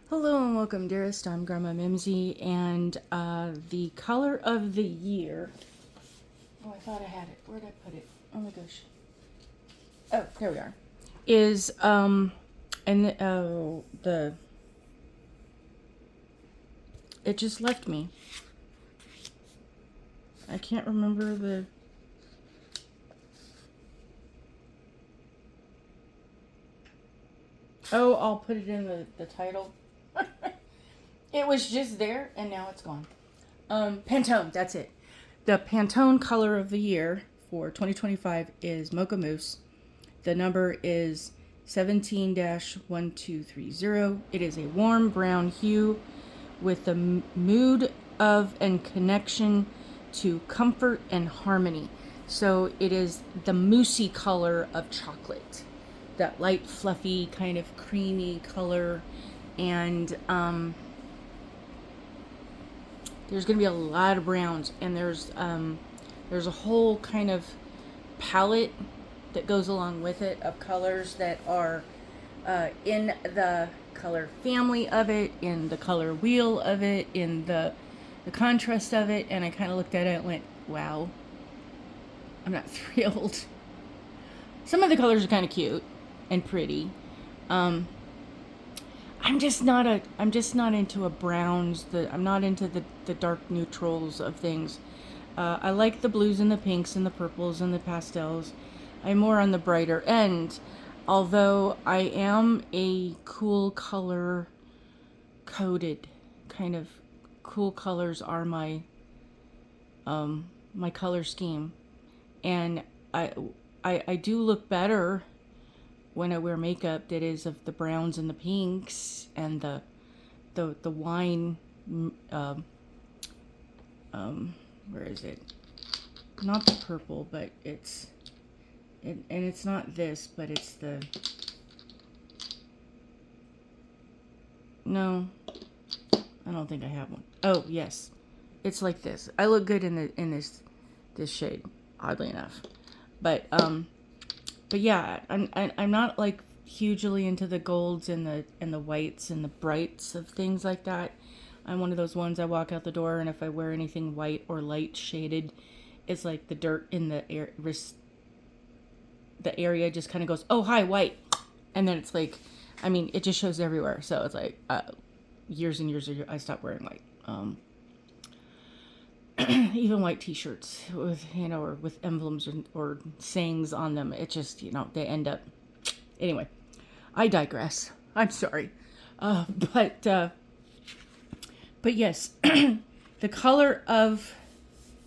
Hello and welcome, dearest. I'm Grandma Mimsy, and the color of the year. Oh, I thought I had it. Where'd I put it? Oh my gosh. Oh, there we are. Is and the it just left me. I can't remember the. Oh, I'll put it in the title. It was just there, and now it's gone. Pantone. That's it. The Pantone color of the year for 2025 is Mocha Mouse. The number is 17-1230. It is a warm brown hue with the mood of and connection to comfort and harmony. So it is the moussey color of chocolate, that light, fluffy, kind of creamy color. And there's going to be a lot of browns, and there's a whole kind of palette that goes along with it of colors that are in the color family of it, in the color wheel of it, in the contrast of it. And I kind of looked at it and went, wow, I'm not thrilled. Some of the colors are kind of cute and pretty. I'm just not into a browns. I'm not into the dark neutrals of things. I like the blues and the pinks and the purples and the pastels. I'm more on the brighter end, although I am a cool color coded kind of. Cool colors are my my color scheme, and I do look better when I wear makeup that is of the browns and the pinks and the wine. Where is it? Not the purple, but it's. And it's not this, but it's the. No, I don't think I have one. Oh yes, it's like this. I look good in this shade, oddly enough. But yeah, I'm not like hugely into the golds and the whites and the brights of things like that. I'm one of those ones. I walk out the door, and if I wear anything white or light shaded, it's like the dirt in the air. The area just kind of goes, oh hi, white, and then it's like, I mean, it just shows everywhere. So it's like years and years ago I stopped wearing white. Even white t-shirts with, or with emblems or sayings on them, it just, they end up. Anyway, I digress. I'm sorry. But yes, the color of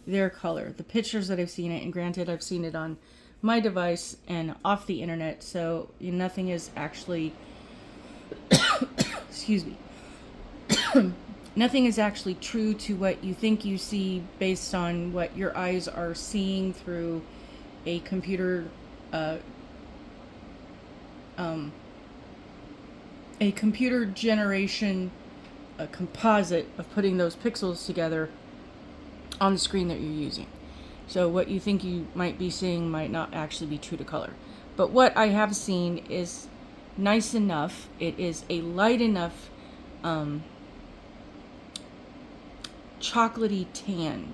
their color, the pictures that I've seen it, and granted I've seen it on my device and off the internet, so nothing is actually excuse me. Nothing is actually true to what you think you see based on what your eyes are seeing through a computer generation, a composite of putting those pixels together on the screen that you're using. So what you think you might be seeing might not actually be true to color. But what I have seen is nice enough. It is a light enough chocolatey tan,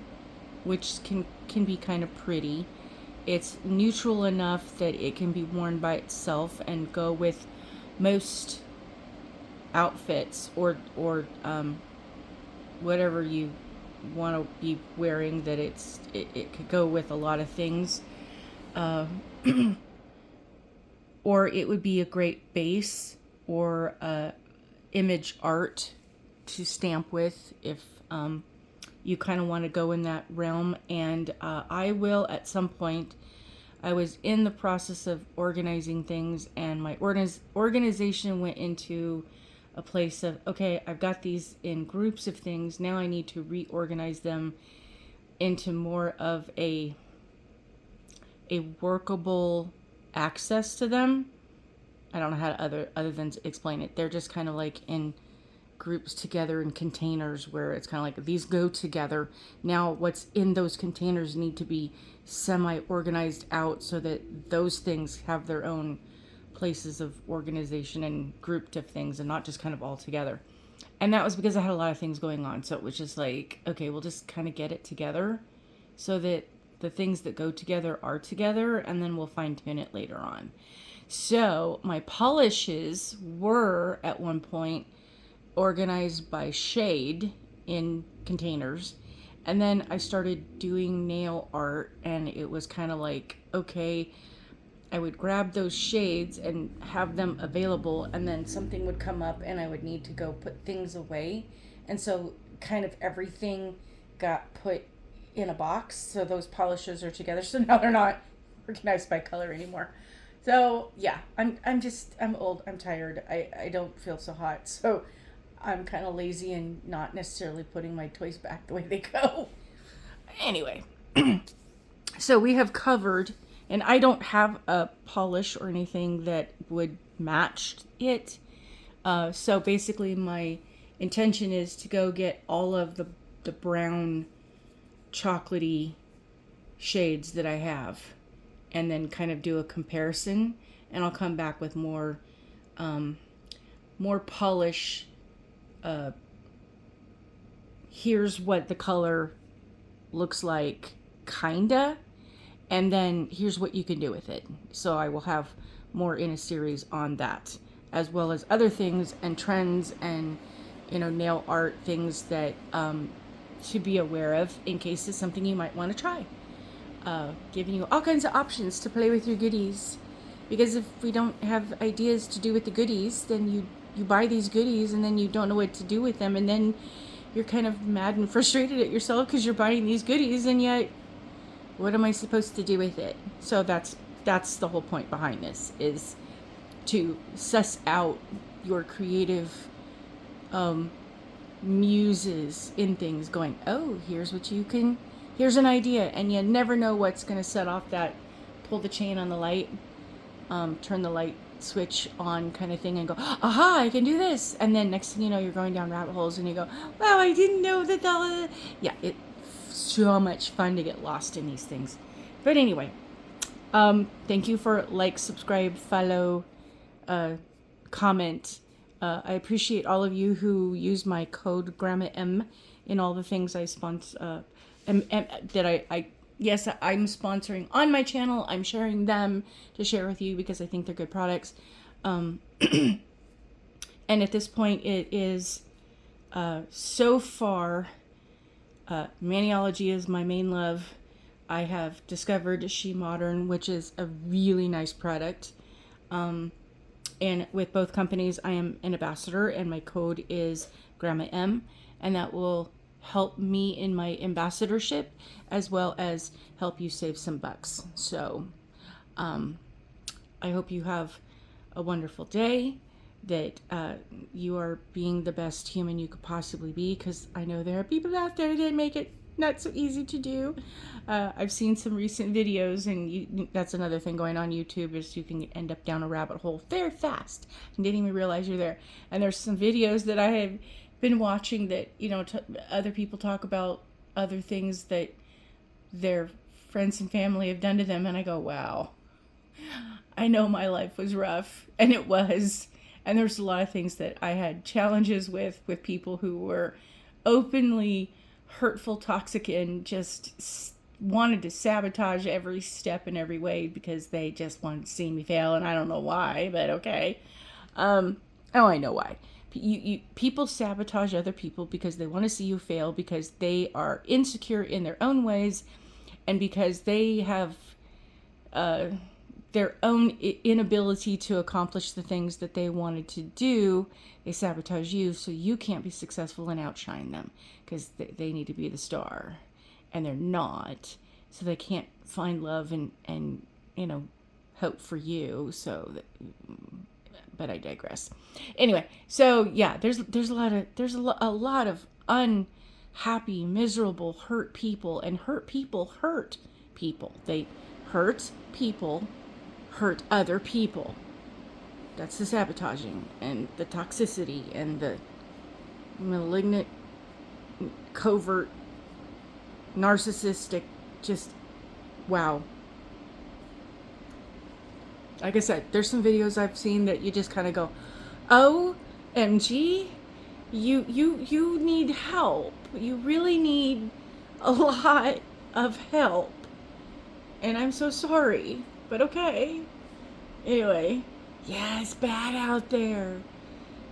which can be kind of pretty. It's neutral enough that it can be worn by itself and go with most outfits or whatever you want to be wearing, that it could go with a lot of things, or it would be a great base or image art to stamp with if you kind of want to go in that realm. And I will at some point. I was in the process of organizing things, and my organization went into a place of, okay, I've got these in groups of things. Now I need to reorganize them into more of a workable access to them. I don't know how to other than to explain it. They're just kind of like in groups together in containers where it's kind of like these go together. Now what's in those containers need to be semi-organized out so that those things have their own places of organization and grouped of things and not just kind of all together. And that was because I had a lot of things going on. So it was just like, okay, we'll just kind of get it together so that the things that go together are together, and then we'll fine tune it later on. So my polishes were at one point organized by shade in containers. And then I started doing nail art, and it was kind of like, okay, I would grab those shades and have them available, and then something would come up and I would need to go put things away. And so kind of everything got put in a box. So those polishes are together. So now they're not organized by color anymore. So yeah, I'm old. I'm tired. I don't feel so hot. So I'm kind of lazy and not necessarily putting my toys back the way they go. Anyway, so we have covered, and I don't have a polish or anything that would match it. So basically my intention is to go get all of the brown chocolatey shades that I have and then kind of do a comparison, and I'll come back with more polish. Here's what the color looks like, kinda, and then here's what you can do with it. So I will have more in a series on that, as well as other things and trends and, nail art things that to be aware of in case it's something you might want to try. Giving you all kinds of options to play with your goodies, because if we don't have ideas to do with the goodies, then you buy these goodies and then you don't know what to do with them, and then you're kind of mad and frustrated at yourself because you're buying these goodies and yet what am I supposed to do with it? So that's the whole point behind this, is to suss out your creative muses in things, going, oh, here's an idea, and you never know what's going to set off that pull the chain on the light, turn the light switch on kind of thing, and go, aha, I can do this. And then next thing you know, you're going down rabbit holes and you go, wow, I didn't know that. Yeah, it's so much fun to get lost in these things. But anyway, thank you for subscribe, follow, comment. I appreciate all of you who use my code Grandma M in all the things I sponsor, yes, I'm sponsoring on my channel. I'm sharing them to share with you because I think they're good products. And at this point, it is so far, Maniology is my main love. I have discovered She Modern, which is a really nice product. And with both companies, I am an ambassador, and my code is Grandma M, and that will help me in my ambassadorship as well as help you save some bucks. So I hope you have a wonderful day, that you are being the best human you could possibly be, because I know there are people out there that make it not so easy to do. I've seen some recent videos, and that's another thing going on YouTube, is you can end up down a rabbit hole very fast and didn't even realize you're there. And there's some videos that I have been watching that, other people talk about other things that their friends and family have done to them, and I go, wow, I know my life was rough, and it was. And there's a lot of things that I had challenges with people who were openly hurtful, toxic, and just wanted to sabotage every step in every way because they just wanted to see me fail, and I don't know why, but okay. Oh, I know why. People sabotage other people because they want to see you fail, because they are insecure in their own ways, and because they have their own inability to accomplish the things that they wanted to do. They sabotage you so you can't be successful and outshine them, because they need to be the star and they're not, so they can't find love and hope for you. So but I digress. Anyway, so yeah, there's a lot of unhappy, miserable, hurt people, and hurt people hurt people. They hurt people, hurt other people. That's the sabotaging and the toxicity and the malignant, covert, narcissistic, just wow. Like I said, there's some videos I've seen that you just kind of go, OMG, you need help. You really need a lot of help. And I'm so sorry, but okay. Anyway, yeah, it's bad out there.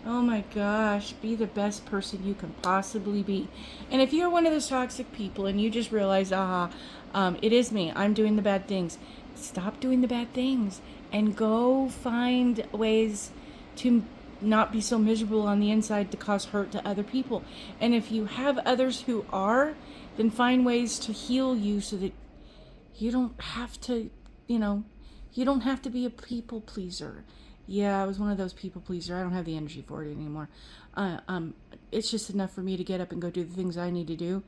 Oh my gosh, be the best person you can possibly be. And if you're one of those toxic people and you just realize, it is me, I'm doing the bad things, stop doing the bad things and go find ways to not be so miserable on the inside to cause hurt to other people. And if you have others who are, then find ways to heal you so that you don't have to, you don't have to be a people pleaser. Yeah, I was one of those people pleaser. I don't have the energy for it anymore. It's just enough for me to get up and go do the things I need to do.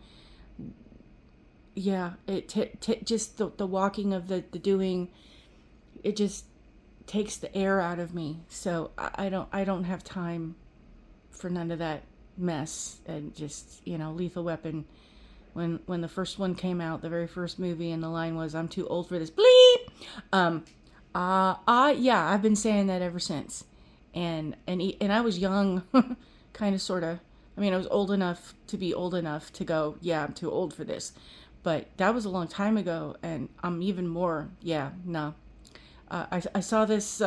Yeah, just the walking of the doing, it just takes the air out of me. So I don't have time for none of that mess. And just, Lethal Weapon. When the first one came out, the very first movie, and the line was, "I'm too old for this." Bleep. Yeah, I've been saying that ever since, and I was young, kind of, sort of. I mean, I was old enough to be old enough to go, yeah, I'm too old for this, but that was a long time ago, and I'm even more, yeah, no. I saw this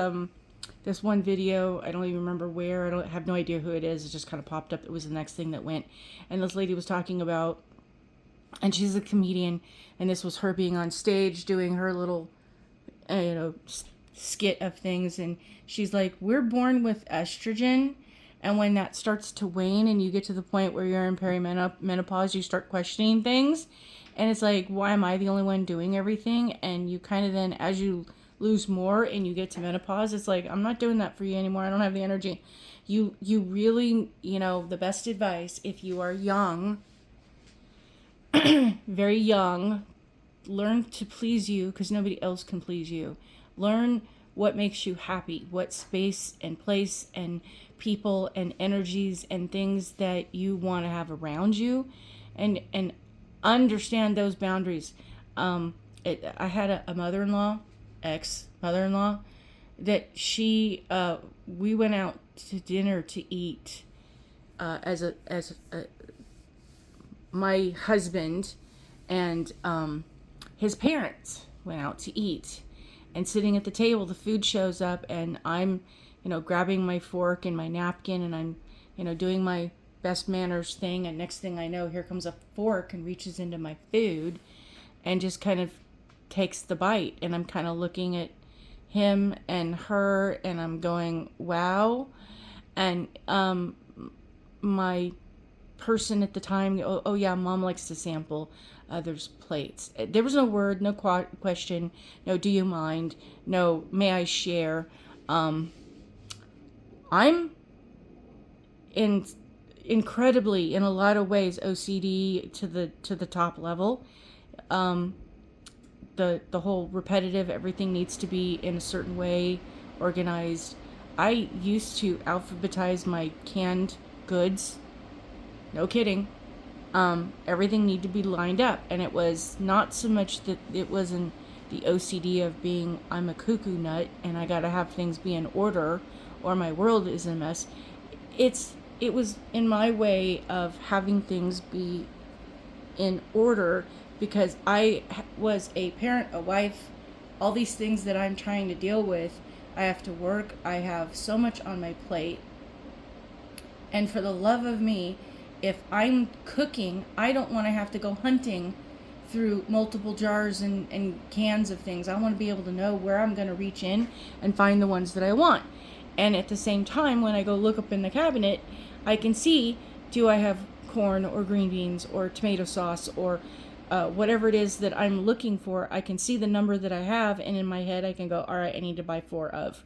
this one video. I don't even remember where. I don't have no idea who it is. It just kind of popped up. It was the next thing that went, and this lady was talking about. And she's a comedian, and this was her being on stage doing her little, skit of things. And she's like, we're born with estrogen, and when that starts to wane and you get to the point where you're in perimenopause, you start questioning things. And it's like, why am I the only one doing everything? And you kind of then, as you lose more and you get to menopause, it's like, I'm not doing that for you anymore. I don't have the energy. You really, the best advice, if you are young, very young, learn to please you, because nobody else can please you. Learn what makes you happy, what space and place and people and energies and things that you want to have around you, and understand those boundaries. I had a mother-in-law, ex-mother-in-law, that we went out to dinner to eat as a my husband and his parents went out to eat, and sitting at the table, the food shows up, and I'm, grabbing my fork and my napkin, and I'm, doing my best manners thing, and next thing I know, here comes a fork and reaches into my food and just kind of takes the bite, and I'm kind of looking at him and her, and I'm going, wow. And my person at the time, oh yeah, Mom likes to sample others' plates. There was no word, no question, no do you mind, no may I share. I'm incredibly, in a lot of ways, OCD to the top level. The whole repetitive, everything needs to be in a certain way, organized. I used to alphabetize my canned goods. No kidding. Everything needed to be lined up. And it was not so much that it wasn't the OCD of being, I'm a cuckoo nut and I gotta have things be in order or my world is a mess. It was in my way of having things be in order, because I was a parent, a wife, all these things that I'm trying to deal with. I have to work. I have so much on my plate. And for the love of me, if I'm cooking, I don't want to have to go hunting through multiple jars and cans of things. I want to be able to know where I'm going to reach in and find the ones that I want. And at the same time, when I go look up in the cabinet, I can see, do I have corn or green beans or tomato sauce or whatever it is that I'm looking for. I can see the number that I have, and in my head I can go, all right, I need to buy 4 of.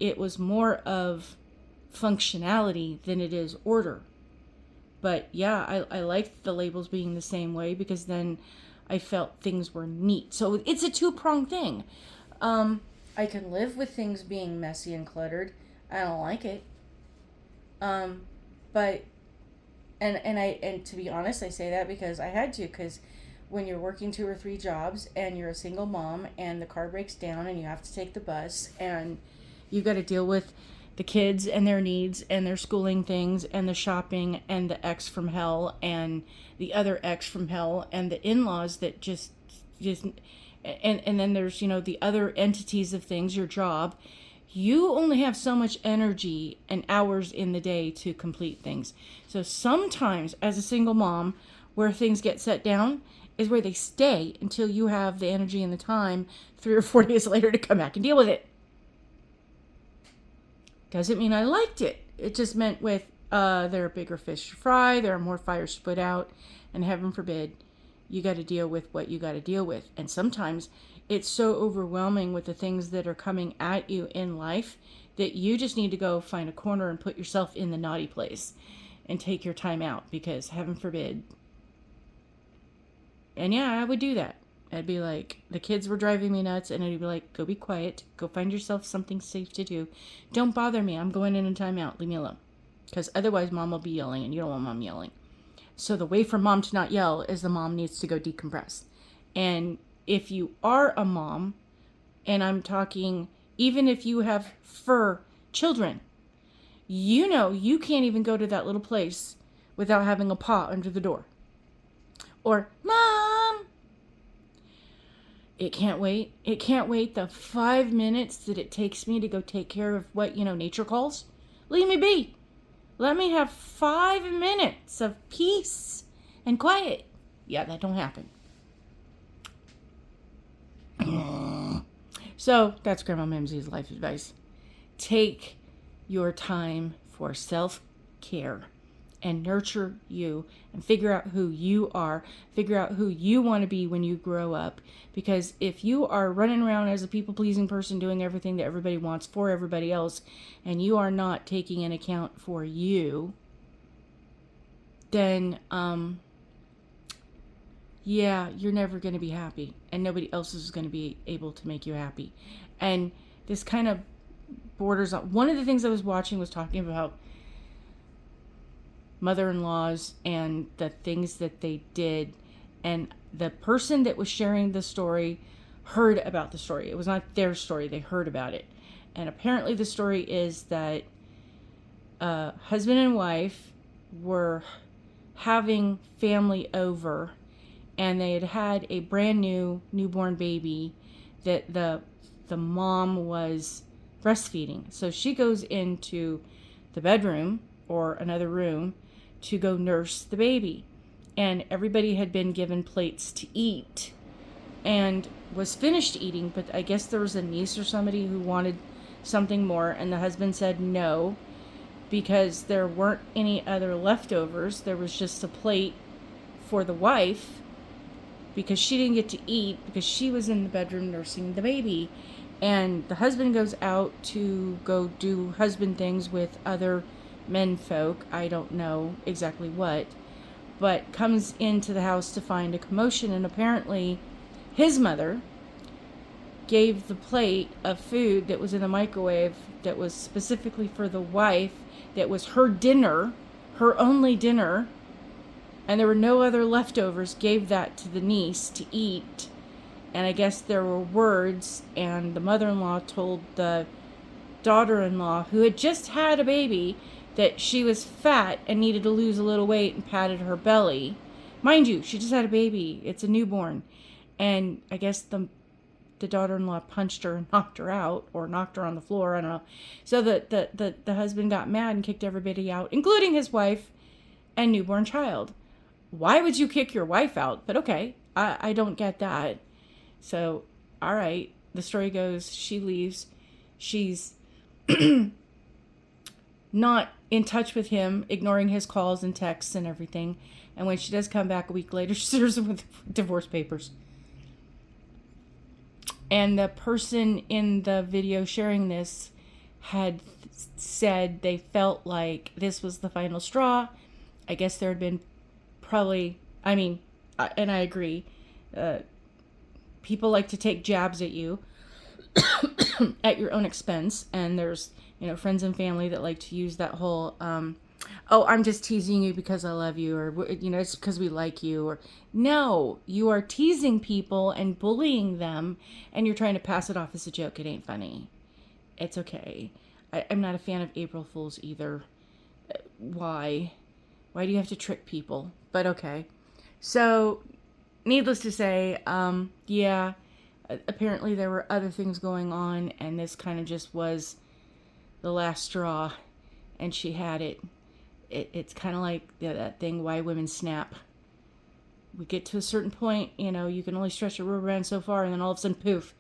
It was more of functionality than it is order. But yeah, I liked the labels being the same way, because then I felt things were neat. So it's a two-pronged thing. I can live with things being messy and cluttered. I don't like it. But and to be honest, I say that because I had to, because when you're working 2 or 3 jobs and you're a single mom and the car breaks down and you have to take the bus and you got to deal with the kids and their needs and their schooling things and the shopping and the ex from hell and the other ex from hell and the in-laws that just and then there's, the other entities of things, your job. You only have so much energy and hours in the day to complete things. So sometimes as a single mom, where things get set down is where they stay until you have the energy and the time 3 or 4 days later to come back and deal with it. Doesn't mean I liked it. It just meant with there are bigger fish to fry, there are more fires to put out, and heaven forbid, you got to deal with what you got to deal with. And sometimes it's so overwhelming with the things that are coming at you in life that you just need to go find a corner and put yourself in the naughty place and take your time out, because heaven forbid. And yeah, I would do that. I'd be like, the kids were driving me nuts, and I'd be like, go be quiet. Go find yourself something safe to do. Don't bother me. I'm going in a timeout. Leave me alone. Because otherwise mom will be yelling, and you don't want mom yelling. So the way for mom to not yell is the mom needs to go decompress. And if you are a mom, and I'm talking, even if you have fur children, you can't even go to that little place without having a paw under the door. Or, Mom! It can't wait. It can't wait the 5 minutes that it takes me to go take care of what, nature calls. Leave me be. Let me have 5 minutes of peace and quiet. Yeah, that don't happen. So, that's Grandma Mimsy's life advice. Take your time for self-care and nurture you and figure out who you are. Figure out who you want to be when you grow up. Because if you are running around as a people-pleasing person doing everything that everybody wants for everybody else, and you are not taking an account for you, then, you're never going to be happy. And nobody else is going to be able to make you happy. And this kind of borders on... One of the things I was watching was talking about mother-in-laws and the things that they did, and the person that was sharing the story heard about the story. It was not their story, they heard about it. And apparently the story is that husband and wife were having family over, and they had a brand new newborn baby that the mom was breastfeeding. So she goes into the bedroom or another room to go nurse the baby. And everybody had been given plates to eat and was finished eating, but I guess there was a niece or somebody who wanted something more, and the husband said no, because there weren't any other leftovers. There was just a plate for the wife, because she didn't get to eat because she was in the bedroom nursing the baby. And the husband goes out to go do husband things with other men folk, I don't know exactly what, but comes into the house to find a commotion, and apparently his mother gave the plate of food that was in the microwave that was specifically for the wife, that was her dinner, her only dinner, and there were no other leftovers, gave that to the niece to eat. And I guess there were words, and the mother-in-law told the daughter-in-law, who had just had a baby, that she was fat and needed to lose a little weight, and patted her belly. Mind you, she just had a baby. It's a newborn. And I guess the daughter-in-law punched her and knocked her out, or knocked her on the floor, I don't know. So the husband got mad and kicked everybody out, including his wife and newborn child. Why would you kick your wife out? But okay, I don't get that. So, all right, the story goes, she leaves. She's not in touch with him, ignoring his calls and texts and everything. And when she does come back a week later, she serves him with divorce papers. And the person in the video sharing this had said they felt like this was the final straw. I guess there had been probably, and I agree, people like to take jabs at you at your own expense, and there's friends and family that like to use that whole oh, I'm just teasing you because I love you, or, it's because we like you, or no, you are teasing people and bullying them, and you're trying to pass it off as a joke. It ain't funny. It's okay. I'm not a fan of April Fools either. Why? Why do you have to trick people? But okay. So, needless to say, yeah, apparently there were other things going on, and this kind of just was the last straw, and she had it. It's kind of like that thing, why women snap. We get to a certain point, you can only stretch a rubber band so far, and then all of a sudden, poof.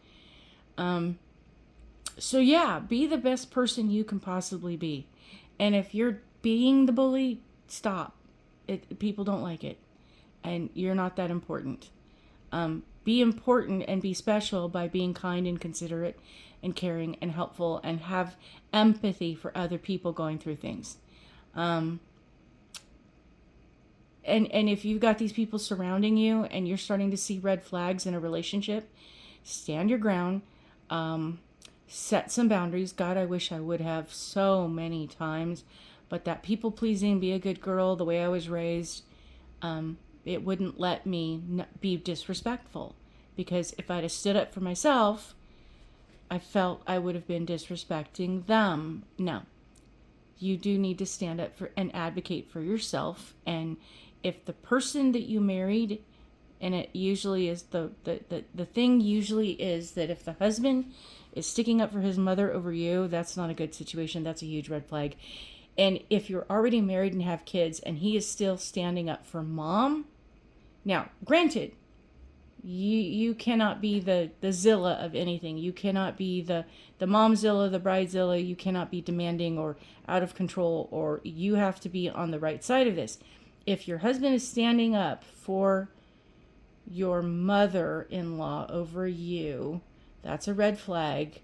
So yeah, be the best person you can possibly be. And if you're being the bully, stop. People don't like it. And you're not that important. Be important and be special by being kind and considerate and caring and helpful and have empathy for other people going through things. And if you've got these people surrounding you and you're starting to see red flags in a relationship, stand your ground. Set some boundaries. God, I wish I would have so many times. But that people pleasing, be a good girl, the way I was raised, it wouldn't let me be disrespectful. Because if I'd have stood up for myself, I felt I would have been disrespecting them. No. You do need to stand up for and advocate for yourself. And if the person that you married, and it usually is the thing usually is that if the husband is sticking up for his mother over you, that's not a good situation. That's a huge red flag. And if you're already married and have kids and he is still standing up for mom, now, granted, you cannot be the Zilla of anything. You cannot be the momzilla, the bridezilla. You cannot be demanding or out of control, or you have to be on the right side of this. If your husband is standing up for your mother-in-law over you, that's a red flag.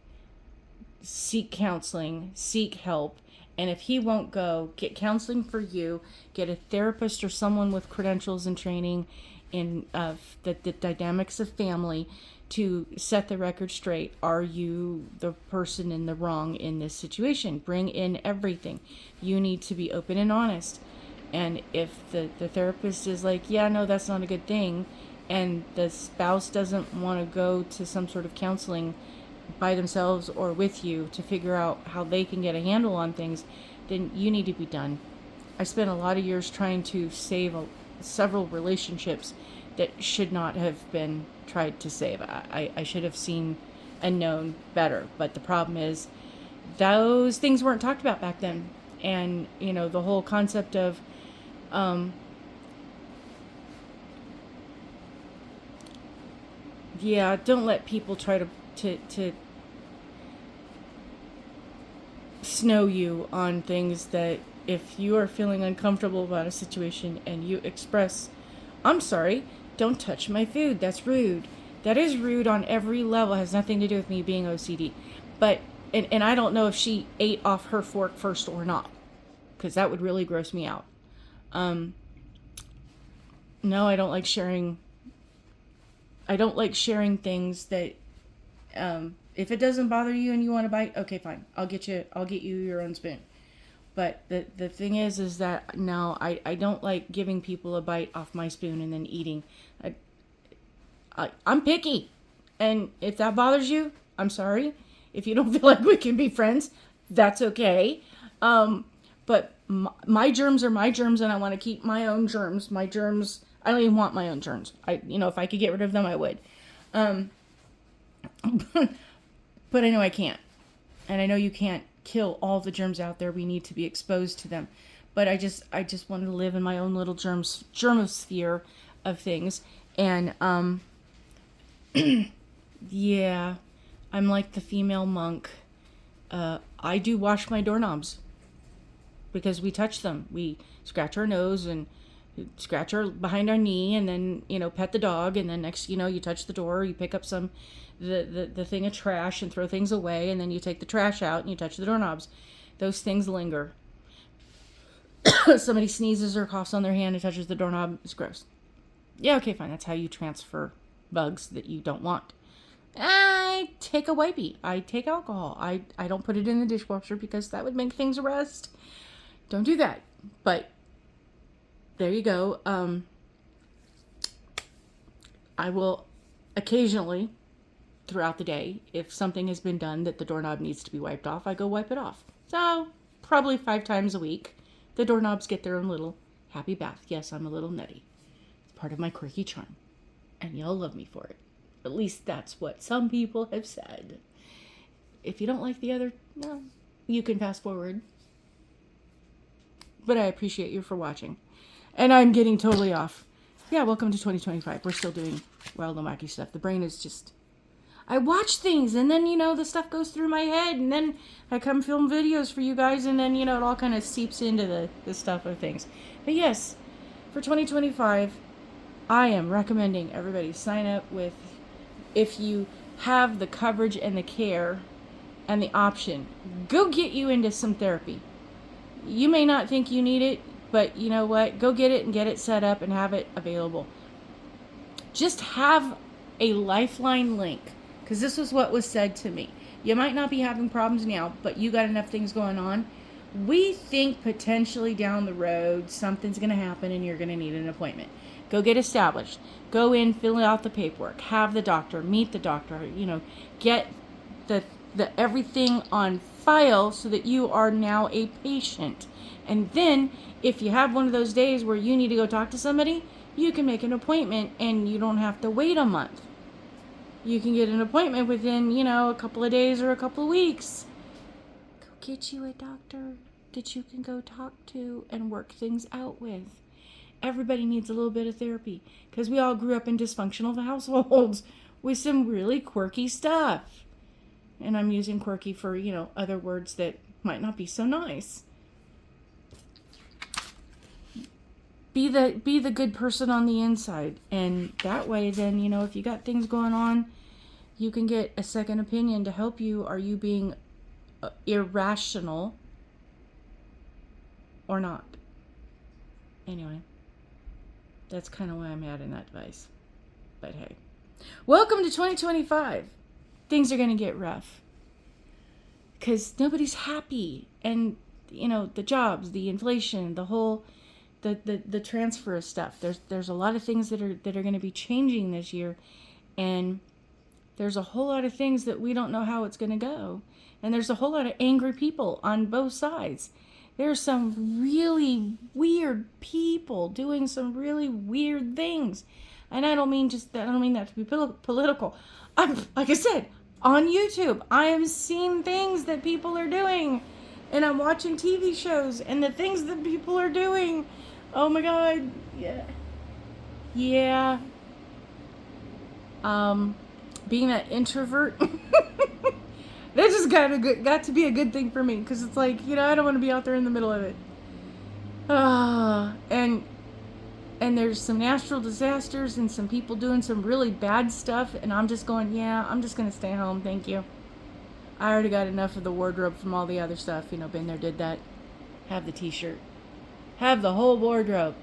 Seek counseling, seek help. And if he won't go, get counseling for you. Get a therapist or someone with credentials and training in the dynamics of family to set the record straight. Are you the person in the wrong in this situation? Bring in everything. You need to be open and honest. And if the therapist is like, yeah, no, that's not a good thing, and the spouse doesn't want to go to some sort of counseling by themselves or with you to figure out how they can get a handle on things, then you need to be done. I spent a lot of years trying to save several relationships that should not have been tried to save. I should have seen and known better. But the problem is those things weren't talked about back then. And, the whole concept of don't let people try to snow you on things that if you are feeling uncomfortable about a situation and you express, I'm sorry, don't touch my food. That's rude. That is rude on every level. It has nothing to do with me being OCD. But, and I don't know if she ate off her fork first or not, because that would really gross me out. No, I don't like sharing. I don't like sharing things that, if it doesn't bother you and you want to bite, okay, fine. I'll get you your own spoon. But the thing is that no, I don't like giving people a bite off my spoon and then eating. I'm picky. And if that bothers you, I'm sorry. If you don't feel like we can be friends, that's okay. But my germs are my germs, and I want to keep my own germs. My germs, I don't even want my own germs. If I could get rid of them, I would. But I know I can't. And I know you can't kill all the germs out there. We need to be exposed to them. But I just want to live in my own little germosphere of things. And, yeah, I'm like the female monk. I do wash my doorknobs because we touch them. We scratch our nose and scratch our behind our knee, and then pet the dog, and then next you touch the door, you pick up the thing of trash and throw things away, and then you take the trash out and you touch the doorknobs. Those things linger. Somebody sneezes or coughs on their hand and touches the doorknob, it's gross. Yeah, okay, fine. That's how you transfer bugs that you don't want. I take a wipey. I take alcohol. I don't put it in the dishwasher because that would make things rust. Don't do that. But there you go. I will occasionally, throughout the day, if something has been done that the doorknob needs to be wiped off, I go wipe it off. So probably 5 times a week, the doorknobs get their own little happy bath. Yes, I'm a little nutty. It's part of my quirky charm. And y'all love me for it. At least that's what some people have said. If you don't like the other, no, you can fast forward. But I appreciate you for watching. And I'm getting totally off. Yeah, welcome to 2025. We're still doing wild and wacky stuff. The brain is just... I watch things, and then, the stuff goes through my head, and then I come film videos for you guys, and then, it all kind of seeps into the stuff of things. But yes, for 2025, I am recommending everybody sign up with, if you have the coverage and the care and the option, go get you into some therapy. You may not think you need it, but you know what? Go get it and get it set up and have it available. Just have a lifeline link, because this was what was said to me. You might not be having problems now, but you got enough things going on. We think potentially down the road something's going to happen and you're going to need an appointment. Go get established. Go in, fill out the paperwork, have the doctor, meet the doctor, get the everything on file so that you are now a patient. And then if you have one of those days where you need to go talk to somebody, you can make an appointment and you don't have to wait a month. You can get an appointment within, a couple of days or a couple of weeks. Go get you a doctor that you can go talk to and work things out with. Everybody needs a little bit of therapy, because we all grew up in dysfunctional households with some really quirky stuff. And I'm using quirky for, other words that might not be so nice. Be the good person on the inside. And that way, then, if you got things going on, you can get a second opinion to help you. Are you being irrational or not? Anyway, that's kind of why I'm adding that advice. But hey, welcome to 2025. Things are going to get rough because nobody's happy. And, the jobs, the inflation, the whole... The transfer of stuff. There's a lot of things that are going to be changing this year, and there's a whole lot of things that we don't know how it's going to go, and there's a whole lot of angry people on both sides. There's some really weird people doing some really weird things, and I don't mean that to be political. Like I said, on YouTube, I am seeing things that people are doing, and I'm watching TV shows, and the things that people are doing. Oh my God, yeah. Being an introvert, that just got to be a good thing for me, because it's like, I don't want to be out there in the middle of it. And there's some natural disasters and some people doing some really bad stuff, and I'm just going, I'm just gonna stay home, thank you. I already got enough of the wardrobe from all the other stuff, been there, did that. Have the t-shirt. Have the whole wardrobe.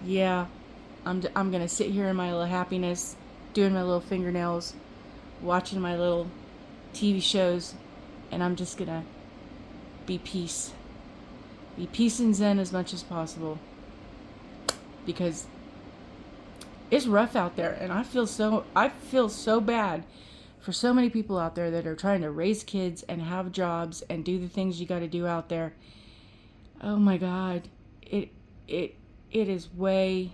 Yeah, I'm going to sit here in my little happiness, doing my little fingernails, watching my little TV shows, and I'm just going to be peace. Be peace and zen as much as possible. Because it's rough out there, and I feel so bad for so many people out there that are trying to raise kids and have jobs and do the things you got to do out there. Oh my God, it is way,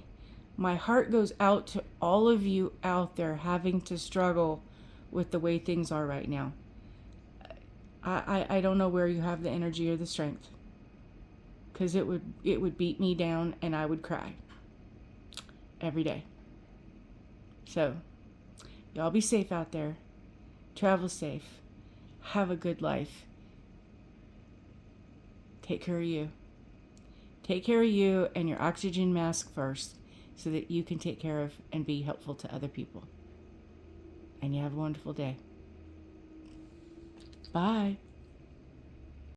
my heart goes out to all of you out there having to struggle with the way things are right now. I don't know where you have the energy or the strength, because it would beat me down and I would cry every day. So, y'all be safe out there. Travel safe. Have a good life. Take care of you. Take care of you and your oxygen mask first, so that you can take care of and be helpful to other people. And you have a wonderful day. Bye.